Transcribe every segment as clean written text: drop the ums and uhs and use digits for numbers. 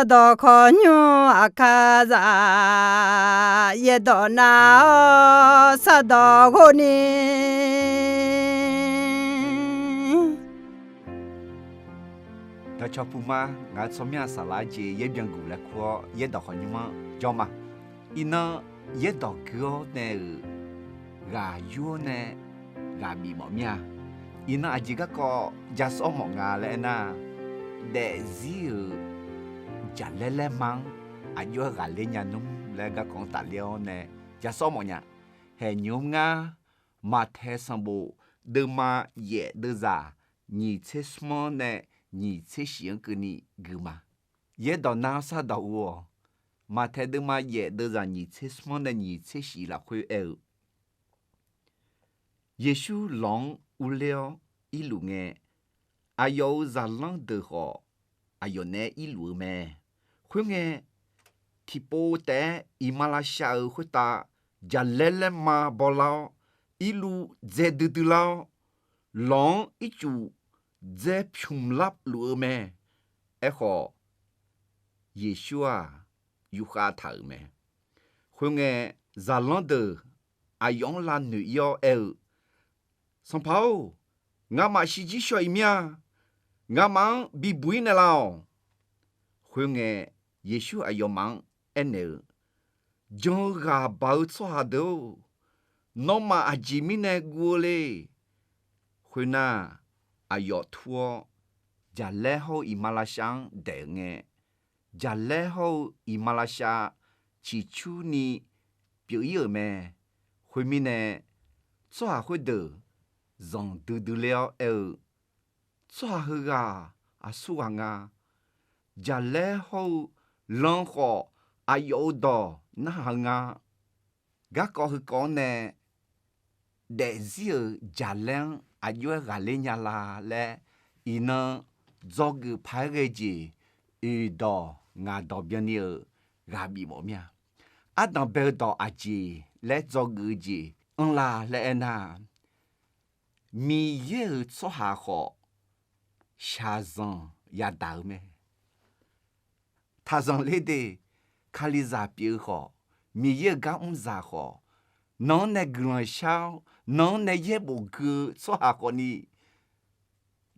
do konyo akaza yedo na sado goni ta cho puma nga somya sala je ye byang gu la kho ye do kho nyuma jo ma ina ye do kyo ne ga yu ne ga bi mo mya ina ajiga ko jaso mo nga le na de zi jalele mang ayo ga le nya num le ga kon ta leo ne jaso mo nya he nyum nga ma the sambo de ma ye de za ni che smo ne你才想给你个嘛？也到哪啥到我，马太的嘛也都让你才什么的你才洗了会哦。耶稣浪无聊一路呢，啊有在浪的好，啊有呢一路咩？会呢，提波的伊马拉夏尔会打，加来来嘛不老，一路在嘟嘟老，浪一住。在平立路咩？好，耶稣啊，有下头咩？佢嘅在浪的阿用啦女要上跑，我嘛是只小一面，我忙比不呢啦。佢嘅耶稣阿要忙呢，將個包錯下到，那麼阿吉米呢過嚟，佢那。阿要拖，加來後伊馬來西的嘅，加來後伊馬來西起初呢表演咩？後面呢做下會的，讓嘟嘟了做下去啊，阿蘇啊，加來後讓好阿有到那行啊，個講去講呢，得是加來。阿有个人家啦嘞，伊呢做个拍个字，遇到俺到边了，俺比么命？阿当别到阿字来做个字，啦来那，米也做下好，下上也倒咩？他上来的卡里扎比好，米也刚扎好。能那个小，能那也不个做下个呢？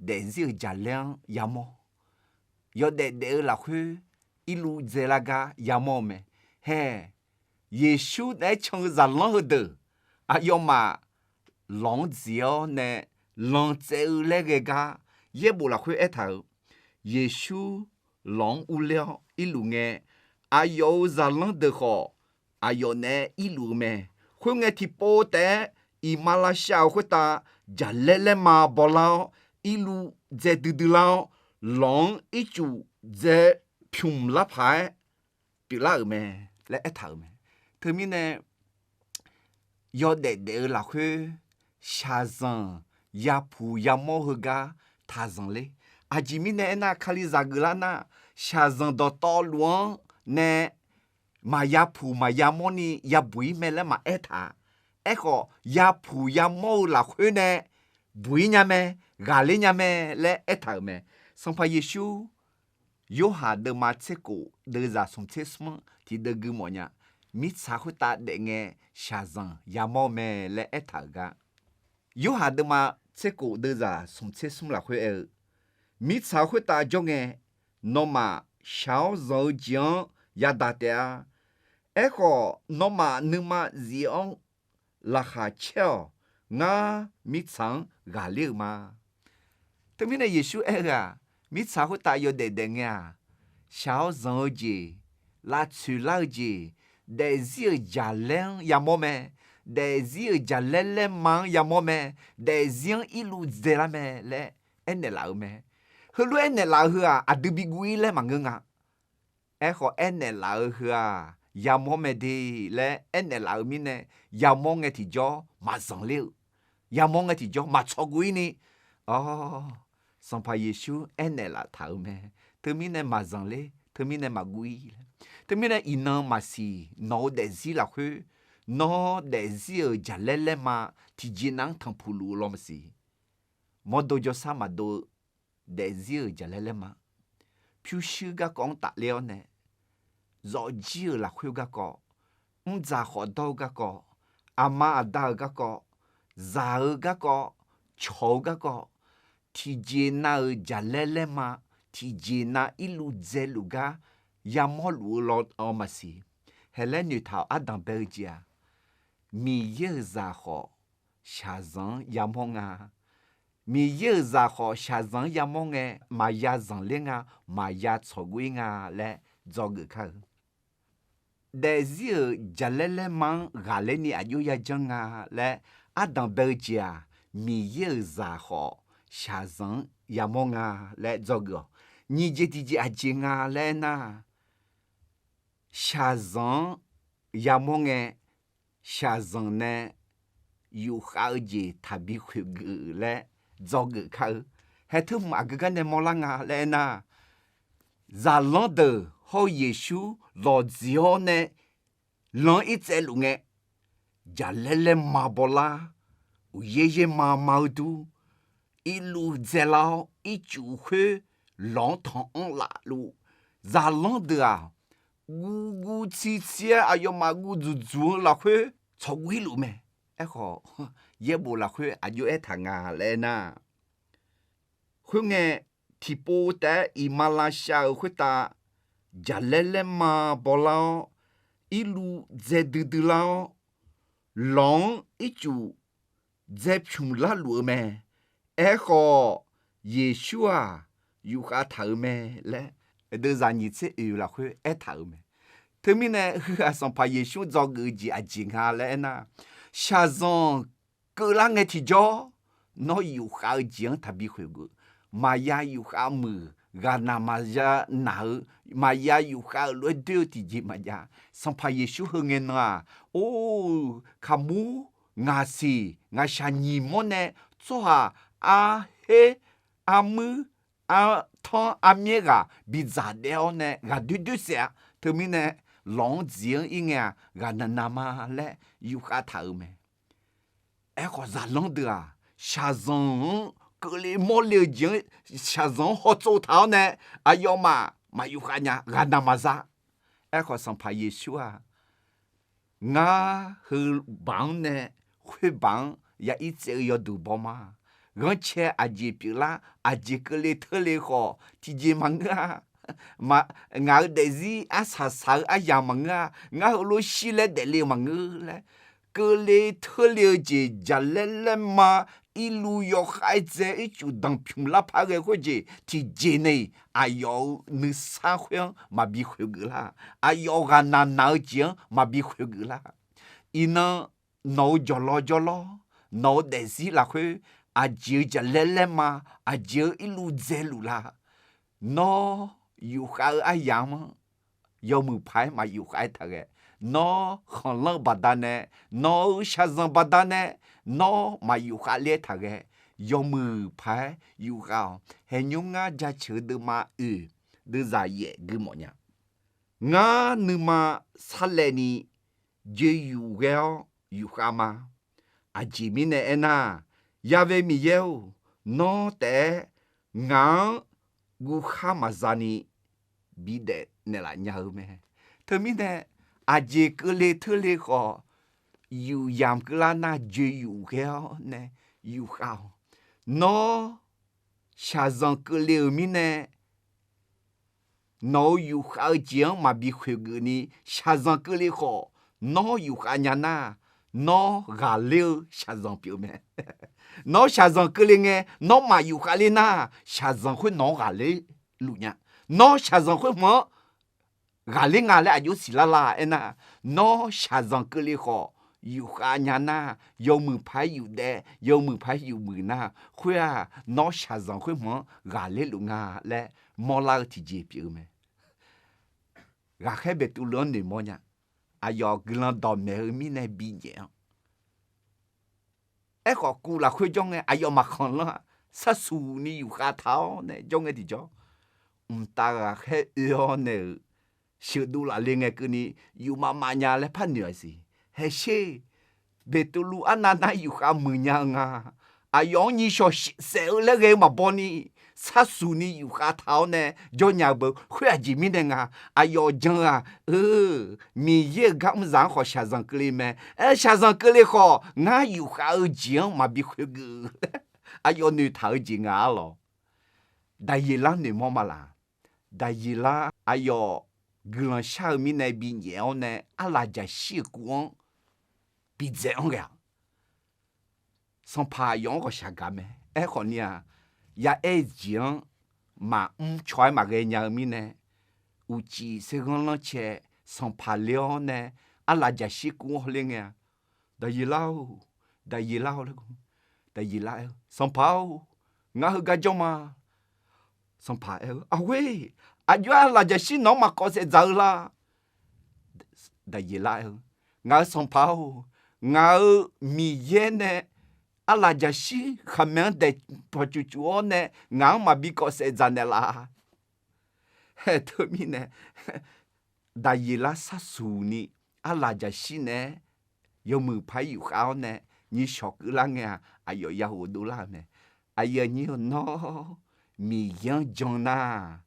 但是家量也么，要得了去一路在那个也么咩？嘿，耶稣那从在浪的，啊要嘛浪子哦呢，浪走那个也不了去一头，耶稣浪无聊一路呢，啊要在浪的好，啊要呢一路咩？佢嘅提波的，伊馬來西亞會打，就來來嘛不老，一路在嘟嘟老，浪一住在平立牌，別啦咩，來一頭咩，佢面呢，要得落去，下上也鋪也冇去噶，他上嚟，阿吉面呢那卡里扎個啦那，下上到道路呢。mà ya phù mà ya mô ni ya bùi mê lẽ mà ế thả ế khó ya phù ya mô là khuê nè bùi nhà mê gà lê nhà mê lẽ ế thả mê xong phải Giê-xu yo hà đơ mà chế cổ đơ giả xong chế smơ thì đơ gư mô nhá mít xa khuê ta để nghe xa rằng ya mô mê lẽ ế thả gà yo hà đơ mà chế cổ đơ giả xong chế smơ là khuê mít xa khuê ta cho nghe nó mà xáo dấu gió ya đà tè echo nó mà nương mà ziong là khá chéo ngã mít sáng gà liu mà thế mình này Giê-xu à mít sáng của ta yêu để nghe sao giờ gì là chữ là gì để giữ giá lên ya mô mẹ để giữ giá lên lên mang ya mô mẹ để giữ ilu dễ la mẹ lẽ anh này lão mẹ hơn lúc anh này lão hư à đừng bị quý lên mà ngưng à echo anh này lão hư à ya mô mẹ đi lẽ anh này lão mi nè ya mô nghe thì cho mà sống liu ya mô nghe thì cho mà cho quý ni xong phải Giê-xu anh này là thảo mẹ thứ mi nè mà sống liu thứ mi nè mà quý thứ mi nè ina mà si nó để gì là khứ nó để gì ở trả lẽ lẽ mà thì chỉ năng thằng phụ lù lo mà si mà đồ cho sao mà đồ để gì ở trả lẽ lẽ mà phiêu sư gà con tạ leo nè rõ chiều là khuya gà có già khó đau gà có ama đau gà có già gà có cháu gà có thì dễ na giả lele mà thì dễ na ilu dễ lu gà ya mò lu lọt ở mà xí hệ lẽ như thảo Adam Belgia mi yơ già khó xa dân ya mò ngà mi yơ già khó xa dân ya mò nghe mà ya dân lên ngà mà ya cho quý ngà lẽ do người khác để giờ giả lele mang gà lên ni ayu ya dân ngà lẽ Adam Belgia mi yơ già khó xa dân ya mò ngà lẽ do người ni dễ thì dễ ajé ngà lẽ na xa dân ya mò nghe xa dân nè yu khao gì thàbí khuyết gửi lẽ do gửi khao hệ thứ mà cái này mò lăng à lẽ na giả lăng đờ hô Giê-xu lò dìu nè lăng ít dễ lụ nghe giả lê lê mà bò la u yê mà màu đu ít lụ dễ lao ít chủ khuê lăng thong lạ lụ giả lăng đờ à gu gu chi chi à yo mà gu du du là khuê cho quý lụ mẹ khó dễ bù là khuê à yo thằng à lẽ na khuê nghe thì bố té i Malaysia khuê ta giả lê lê mà bò lao ilu dễ đư lao lòng ít chủ dễ chung la lụa mẹ khó Giê-xu à yu khá thở mẹ lẽ đưa ra như thế yêu là khuê thở mẹ thế mình nè hư xong phải Giê-xu do người gì à chính hà lẽ na xa dòng cơ la nghe thì cho nó yu khá diễn thà bị khuê gư mà ya yu khá mừ gà nà mà ya nà mà ya yu khá lối đưa thì gì mà ya xong phải Giê-xu hư nghe na ô khá mù ngà xì ngà xa nhì mô nè cho hà à hê à mư à thong à mê gà bị giả đeo nè gà đưa xe thế mình nè lòng diễn ý nghe gà nà nà mà lẽ yu khá thở mẹ có giả lòng đưa à xa dòng cơ lì mô liều diễn xa dòng họ châu thảo nè à yo mà yu khá nhà gà nà mà ra có xong phải Giê-xu à ngà hư bằng nè khuê bằng ya ít dễ yo đủ bò mà gắn che à dì biểu la à dì cơ lì thơ lì khó thì dì mà ngà mà ngà để gì à sa sa à ya mà ngà lô xí lệ để lì mà ngư lệ cơ lì thơ lì dì giả lệ lệ mà ilu yo khai dễ ít chủ đăng phim la phá cái khó dì thì dì này à yo nữ sa khuyên mà bị khuyên gửi la à yo gà nà nà chiếng mà bị khuyên gửi la ina nấu gió lo nấu để gì là khuê à chiếu giả lệ lệ mà à chiếu ilu dễ lụ la nó yu khai à yam yo mù phái mà yu khai thà cái nó khăn lăng bà đà nè nó xa dân bà đà nè nó mà yu khai lệ thà cái yo mù phái yu khai hệ nhung ngà ra chữ đưa mà đưa ra ye gư mọ nhá ngà nư mà sa lệ ni dê yu gao yu khai mà à chỉ mi nè na ya về mi yeo nó té ngà gu khai mà ra ni bị đệ nè là nhau mẹ thơ mi nè à dê cơ lê thơ lê khó yu yam cơ la na dê yu gao nè yu khao nó xa dòng cơ lê mi nè nó yu khao chiếng mà bị khuê gư ni xa dòng cơ lê khó nó yu khao nhà na nó gà lêu xa dòng biểu mẹ nó xa dòng cơ lê nghe nó mà yu khao lê na xa dòng khuê nó gà lê lụ nhá nó xa dòng khuê mơ gà lê ngà lê à yu xì la la na nó xa dòng cơ lê khó yu khao nhà na yo mù phái yu đe yo mù phái yu mù na khuê à nó xa dòng khuê mơ gà lê lụ ngà lê mò la thì dễ biểu mẹ gà khẽ bê tu lớn nè mò nhá à yo glan đỏ mẹ mi nè bi nhẹ có cú là khuê trong nghe à yo mà khăn lo sa su ni yu khá tháo nè trong nghe thì cho ta gà khẽ yo nè sự đu là liên nghe cứ ni yu mà nhà lẽ phát nhựa gì hay xe bê tu lu anh na yu khá mười nhà ngà à yo ni so sẽ lẽ ghê mà boni 擦苏尼有哈头呢，就伢不会啊几米的啊，哎哟讲啊，米也刚然好下上个里面，下上个里好，俺有哈讲嘛比会个，哎哟女头进啊咯，但一浪女妈妈啦，但一浪哎哟，个人下面那边鸟呢，阿拉家习惯比这样个。上爬用个下干咩？好呢，也讲嘛揣嘛个人民呢，有几十个人去上爬了呢？阿拉家习惯了呀，但一老了，但一老上爬，我去干什么？上爬啊喂，阿就阿拉家习农嘛搞些走啦，但一老，我上爬，我米烟呢？阿拉家西还没得不就做呢，俺嘛比较实在的啦。特别呢，但伊拉啥数呢？阿拉家西呢，有没拍有好呢？你小个啷个？哎呦呀，我都啦呢。哎呀，你喏，米样种呐，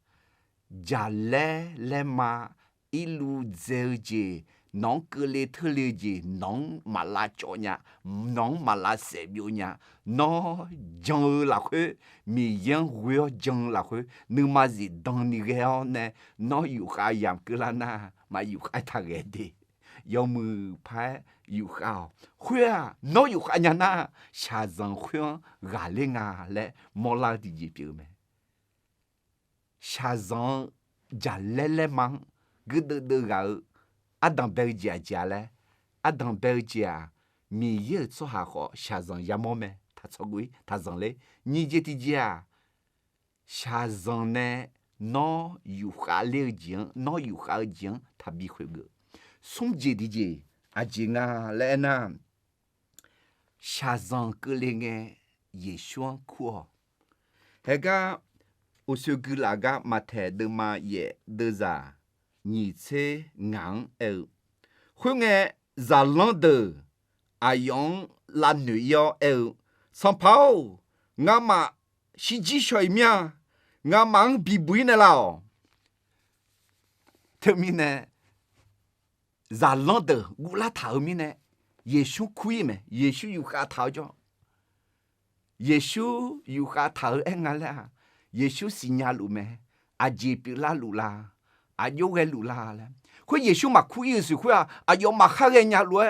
家来嘛，一路走着。non que les teleji non malachonya non malasebionya non jang la khu mi yang huyo jang la khu nu ma zi dang ni ge ne no yu kha yam ke la na ma yu kha ta ge de yo mu pa yu kha huya no yu kha nya na sha zang huya ga le nga le mo la di ji pi me sha zang ja le mang ge de ga阿当白家家嘞，阿当白家米也做还好，下上也毛咩？他错鬼，他上嘞，你这的家下上呢，哪有下了钱，哪有下钱，他比会个。送这的家，阿姐啊来呢，下上个嘞个也想苦，那个我说个那个马太的嘛也的啥？你猜硬会爱在冷的，阿用拉女要上跑，俺嘛是几岁命，俺忙比不呢了。特别呢，在冷的，我拉头面呢，也许可以me，也许有下头着，也许有下头俺啦，也许是伢路me，阿姐比拉路啦。阿有个路啦嘞，会也许嘛苦意思会啊，阿有嘛哈个人路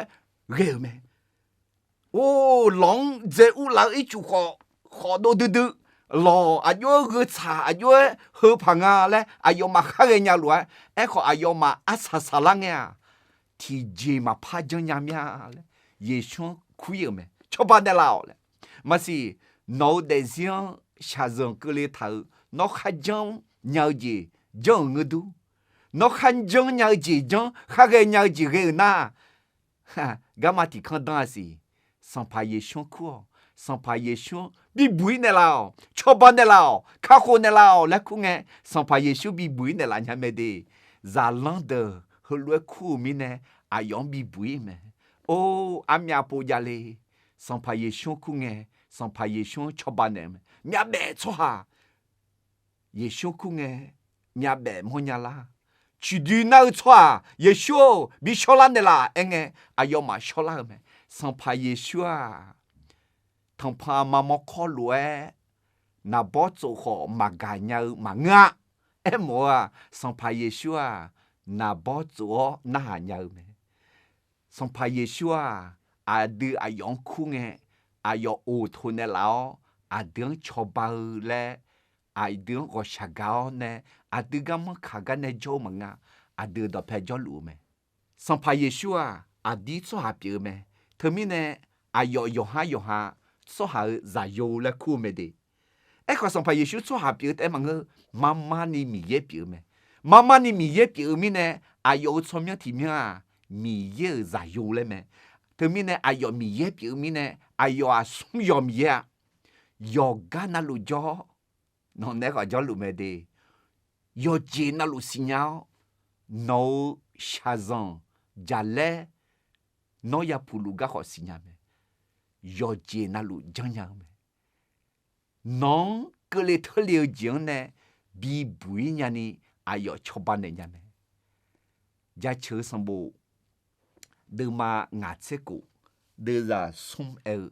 热咩？哦，狼在屋里一句话，好多嘟嘟，老阿有个茶，阿有河旁啊嘞，阿有嘛哈个人路哎，好阿有嘛阿茶茶浪呀，提前嘛怕着人呀嘞，也许苦意咩？吃不得了嘞，嘛是脑袋上下上个里头，脑还讲鸟子讲我都。nó khăn jong nhau gì jong khá gây nhau gì gây na ha gama thì không đa gì sans pas yeshon quoi sans pas yeshon bi bui ne lao cho ban ne lao khá khô ne lao là cũng nghe sans pas yeshon bi bui ne la nhà mẹ đi za lang de hơi lúa khu mi ne ayong bi bui me ô amia po yale sans pas yeshon cũng nghe sans pas yeshon cho ban ne mẹ bẹ cho ha yeshon cũng nghe mẹ bẹ mo nhà la去对那错也说比小兰的啦，哎呦嘛小兰me，上怕也说啊，同怕妈妈考虑那包做好嘛干nhau嘛啊，么啊，上怕也说啊，那包做那下nhau me，上怕也说啊，阿对阿养苦阿要熬吞的老，阿等吃饱嘞。ai đứa có sạc gạo nè, ai đứa gam khá gà nè cho mà ngà, ai đứa đó phải cho lũ mẹ. Xong phải Yeshua, ai đi cho hạ biểu mẹ. Thơ mi nè, ai yo ha, cho hạ giả yo là khu mẹ đi. Ê khó xong phải Yeshua cho hạ biểu tế mà ngơ, mama ni mi ye biểu mẹ. Mama ni mi ye biểu mi nè, ai yo cho miệng thì miệng à, mi ye giả yo lẽ mẹ. Thơ mi nè, ai yo mi ye biểu mi nè, ai yo à sung yo mi ye. Yo gà nà lũ cho. Nó nè gọi cho lũ mẹ đi. Yo chế nà lũ xì nhau. Nó xa dòng. Chà lẽ. Nó ya phụ lũ gà khó xì nhau mẹ. Yo chế nà lũ dòng nhau mẹ. Nó 个里特流经呢，比不一样的还要超班的人呢。家车上不，的嘛牙齿骨，的是松耳，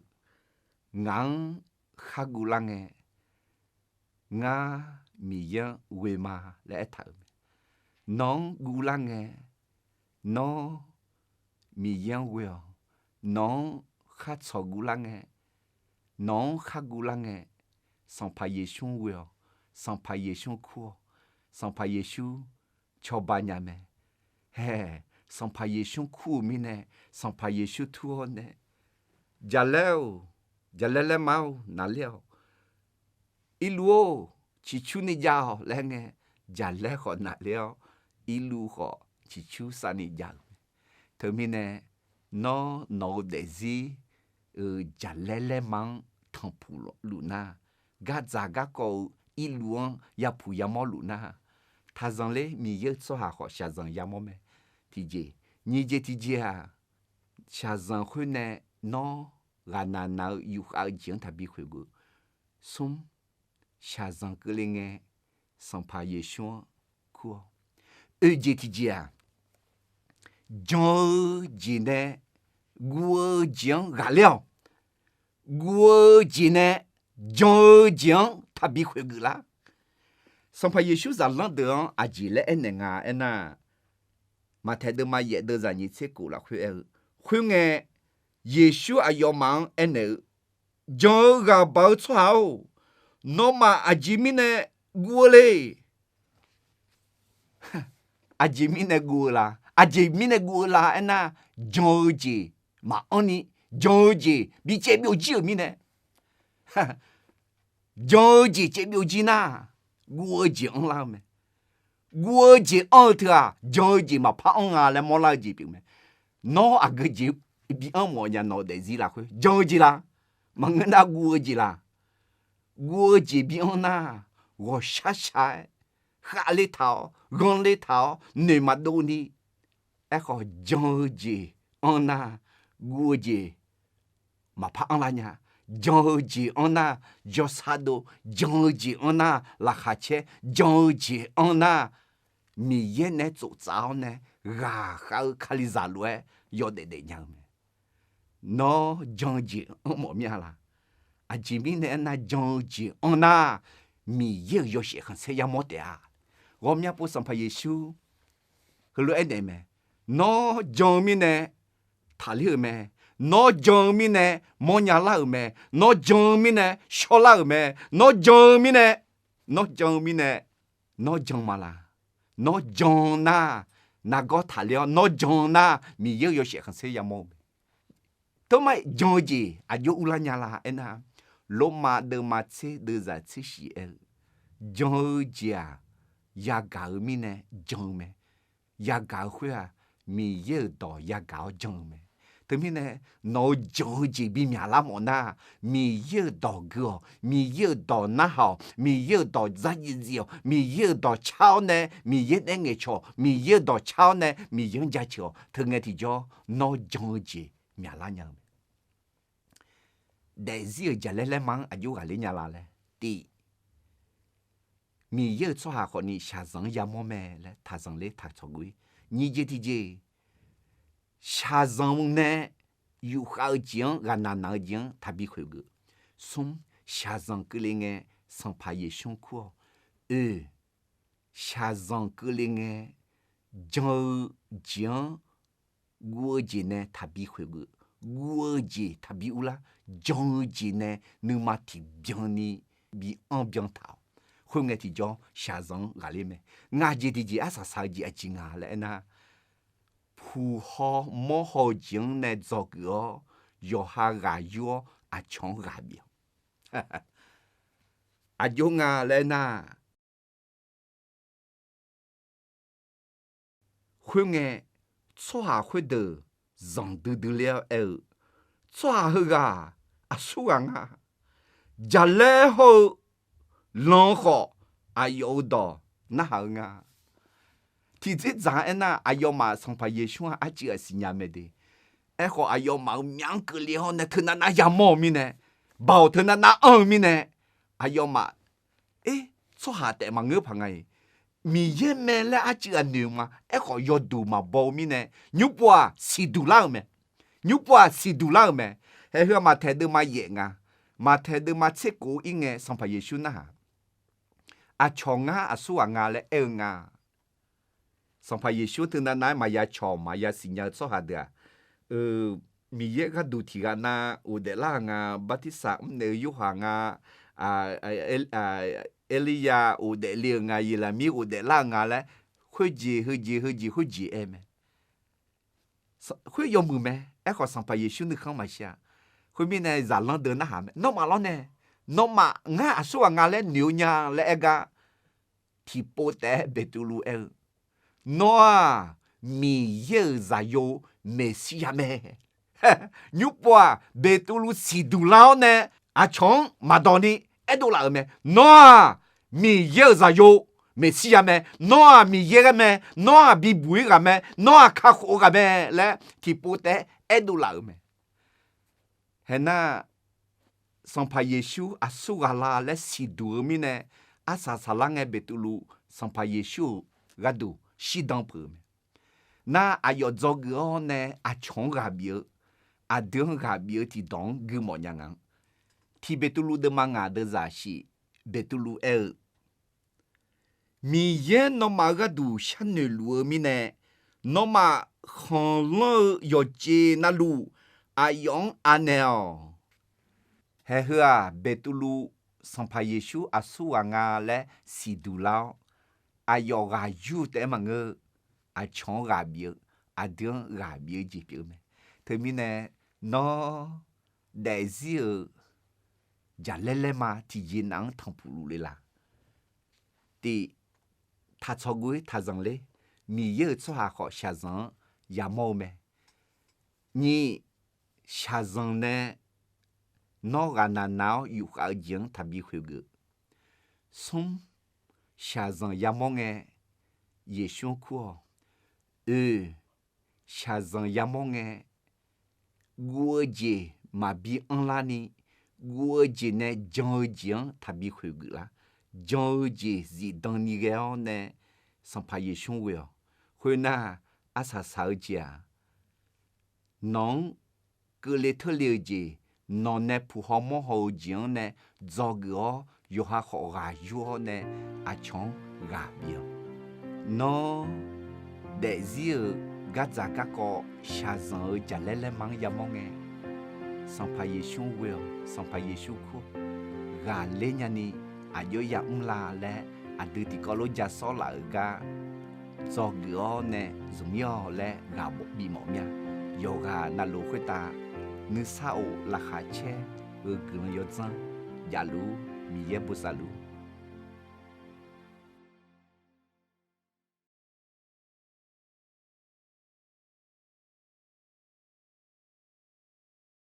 硬哈古啷个，牙米样为嘛来头，侬古啷个，侬米样为哦，侬哈草古啷个，侬哈古啷个，上怕耶稣为哦，上怕耶稣哭，上怕耶稣超班人们。嘿，上怕耶稣苦咪呢，上怕耶稣吐呢，加了毛哪了，一路起初你家好来个，加了好哪了，一路好起初啥你家，特别呢，no的是加了忙汤普罗路那，嘎咋嘎个一路呀普呀毛路那。他上来米有做还好，下上也没咩。提姐，你这提姐啊，下上回呢，孬俺那有好讲他比回个，送下上个里个，上怕也想苦。二姐提姐啊，讲姐呢，我讲俺了，我姐呢，讲他比回个啦。上怕耶稣在浪的阿吉来那个那，马太的马也都让你吃过了会耶稣阿要忙那，将个包出好，那么阿吉米呢过来，阿吉米呢过啦，阿吉米呢过啦那，将吉马安尼将吉比这表姐米呢，将吉这表姐呐。我讲啦咩？我讲奥特啊，讲句嘛怕ông啊来莫拉几边咩？孬啊个句比俺莫人孬的字啦会，讲句啦，嘛俺那我句啦，我句比俺那我傻傻，下里头，讲里头，你嘛多呢？哎个讲句，俺那我句嘛怕俺啦呀。George ona Josado George ona la hache George ona 米耶呢做早呢啊好卡里扎路要得的样么 no George 莫面啦啊吉米呢那 George ona 米耶有些很谁也没得啊我们不上怕耶稣和路爱的咩 no George 呢他里咩nó jong mi nè mo nhà la mè nó jong mi nè so la mè nó jong mi nè nó jong mà la nó jong na go thả liao nó jong na mi yêu yêu sẽ không sẽ ya mo tôi mai jong gì à yo ula nhà la ena lo ma de ma che de za che shi el jong gì à ya ga mi nè jong mè ya ga huya mi yêu do ya ga jong mè thế mình nè nói dối gì bị nhà làm món na mi yêu đỏ gờ mi yêu đỏ na hảo mi yêu đỏ giá gì mi yêu đỏ cháo nè mi yêu anh nghe cho mi yêu đỏ cháo nè mi yêu giá cho thường nghe thì cho nói dối gì nhà làm nhau để gì giờ lấy mang ở chỗ cái nhà làm đi mi yêu cho họ họ ni xa rằng ya mò mè là thà rằng lấy thà cho quý như vậy thì gì xa rằng nè yêu khảo tiếng gà nà nà tiếng thà bị khởi gỡ xong xa rằng cứ lên nghe sang phá ye xong khua xa rằng cứ lên nghe cho tiếng gua gì nè thà bị khởi gỡ gua gì thà bị ula cho gì nè nếu mà thì biang ni bị ăn biang thảo không nghe thì cho xa rằng gà lên mẹ ngà gì thì gì á sa gì á chỉ ngà lại na phù họ mò họ tiếng này do cửa yo ha gà yo à chong gà biểu à yo ngà lên na không nghe cho hà không được dòng từ từ leo cho hà hơi gà à su à giờ lẽ họ lòng họ à yo đó na hà ngà thì thế rằng na ayo mà sang phải Giêsu à chỉ ở sinh nhà mình đi, họ ayo mà miếng cái liao nè, thằng na ya mò mi nè, bảo thằng na mi nè, ayo mà 诶，做下的嘛，我朋友，米也没来阿只阿牛嘛，哎好要读嘛，包米呢，牛不啊，是读老没，牛不啊，是读老没，还个嘛睇到嘛嘢啊，嘛睇到嘛切古应嘅，上排耶稣呐，阿长啊，阿苏啊咧，啊，上排耶稣听到那嘛呀长嘛呀新呀做下的，米也个读题个那，有的啦啊，巴提萨呢有行啊。เอลียาอุเดเลียงายีละมีอุเดล่างาและคุยจีเอมคุยยอมมือแม่ไอ้ขอสัมภาระชุนึกเข้ามาเชียคุยมีในจานลังเดินนะหาแม่น้องมาแล้วเนี่ยน้องมางาสัวงาและเหนียวยาและเอกาที่โปเตเบตูลูนัวมีเยอะใจโยเมสิยาแม่ยุบว่าเบตูลูสิดูแล้วเนี่ยอาชงมาตอนนี้ไอ้ดูละแม่นัวมีเยอะใจโยเมสิยาแม่นัวมีเยอะแม่นัวบีบุยกับแม่นัวข้าโคกับแม่และที่โปเตไอ้ดูละแม่เห็นน่ะสัมภาระเยซูอาสุกาลาและสิดูมีเนี่ยอาสาสลังเอเบตูลูสัมภาระเยซูกดูสิดังเพิ่มน่าอายอจอกอเนี่ยอาชงกับเบียอาเดืองกับเบียที่ดองกูหมดยังงั้นที่เบตูลูเดมังอาเดซาชีเบตูลูมีเย็นนมากดูฉันเนลัวมีเนี่ยนมาขังเลยอเจนาลูอายองอันเนลเฮือเบตูลูสัมภาระเยซูอาสุวางาและสิดูลาวอายอกายูแต่มังอาชงกาเบียอาเดืองกาเบียจีเปียวแม่เธอมีเนี่ยนอเดซิจะเล่มาที่ยินังทั้งผู้รู้เลยล่ะที่ถ้าชอบกุยถ้าจังเลยมีเยอะชัวร์ขอชาจังยามอแม่นี่ชาจังเนี่ยนอกจากนั้นแล้วอยู่กับยังทำบิคุยกันสมชาจังยามองเยชูคัวชาจังยามองกัวเจมาบีอันลานี่กัวเจเนี่ยจังยังทำบิคุยกันละจังเจจีดังนี้แล้วเนี่ยสัมภาระเยชูเวลคนน่ะอาศัยสาวเจ้าน้องก็เลยทะเลเจนอนเนี่ยผู้หอมหัวจีนเนี่ยจอกอยู่หาข้าวอยู่เนี่ยอาชงกาเบียน้องเด็กจีก็จะก็ชาจังจะเล่มังยามองสัมภาระเยซูเวลสัมภาระเยซูคู่กาเล่นยันนี่อายุยาลาและอาดูที่ก็รู้จักสอนหลักกาจอกเนี่ยจุมยอและกาบบีหมอเนี่ยโยกานาลูคุตานึกเศร้าราคาแช่กึ่งยศจังอย่ารู้มีเยบุษาลู